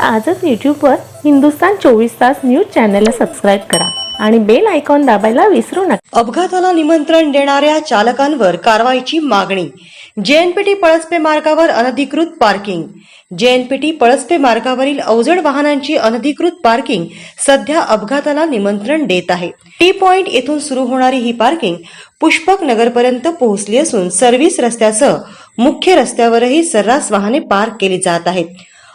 तर आजच यूट्यूबवर हिंदुस्तान 24 तास न्यूज चॅनलला सबस्क्राईब करा आणि बेल आयकॉन दाबायला विसरू नका। अपघाताला निमंत्रण देणाऱ्या चालकांवर कारवाईची मागणी। जेएनपीटी पळसपे मार्गावर अनधिकृत पार्किंग। जेएनपीटी पळसपे मार्गावरील अवजड वाहनांची अनधिकृत पार्किंग सध्या अपघाताला निमंत्रण देत आहे। टी पॉइंट येथून सुरू होणारी ही पार्किंग पुष्पक नगरपर्यंत पोहोचली असून सर्व्हिस रस्त्यासह मुख्य रस्त्यावरही सर्रास वाहने पार्क केली जात आहेत।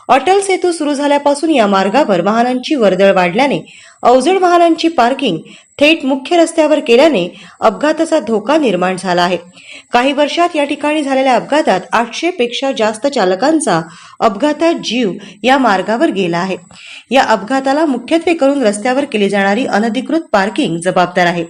अटल सेतू सुरू झाल्यापासून या मार्गावर वाहनांची वर्दळ वाढल्याने अवजड वाहनांची पार्किंग थेट मुख्य रस्त्यावर केल्याने अपघाताचा धोका निर्माण झाला आहे। काही वर्षात या ठिकाणी झालेल्या अपघातात 800 पेक्षा जास्त चालकांचा अपघातात जीव या मार्गावर गेला आहे। या अपघाताला मुख्यत्वे करून रस्त्यावर केली जाणारी अनधिकृत पार्किंग जबाबदार आहे।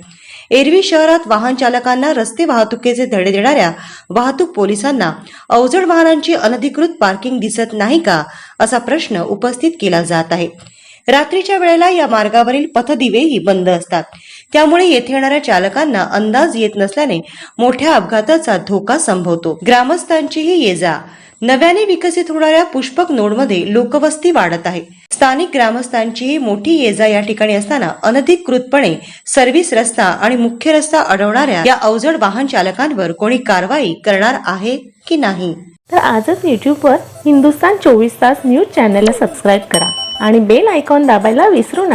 एरवी शहरात वाहन चालकांना रस्ते वाहतुकीचे धडे देणाऱ्या वाहतूक पोलिसांना अवजड वाहनांची अनधिकृत पार्किंग दिसत नाही का असा प्रश्न उपस्थित केला जात आहे। रात्रीच्या वेळेला या मार्गावरील पथदिवेही बंद असतात, त्यामुळे येथे येणाऱ्या चालकांना अंदाज येत नसल्याने मोठ्या अपघाताचा धोका संभवतो। ग्रामस्थांचीही ये जा। नव्याने विकसित होणाऱ्या पुष्पक नोडमध्ये लोकवस्ती वाढत आहे। स्थानिक ग्रामस्थांचीही मोठी ये जा या ठिकाणी असताना अनधिकृतपणे सर्व्हिस रस्ता आणि मुख्य रस्ता अडवणाऱ्या या अवजड वाहन चालकांवर कोणी कारवाई करणार आहे की नाही? तर आजच यूट्यूबवर हिंदुस्तान 24 तास न्यूज चॅनलला सबस्क्राईब करा आणि बेल आयकॉन दाबायला विसरू नका।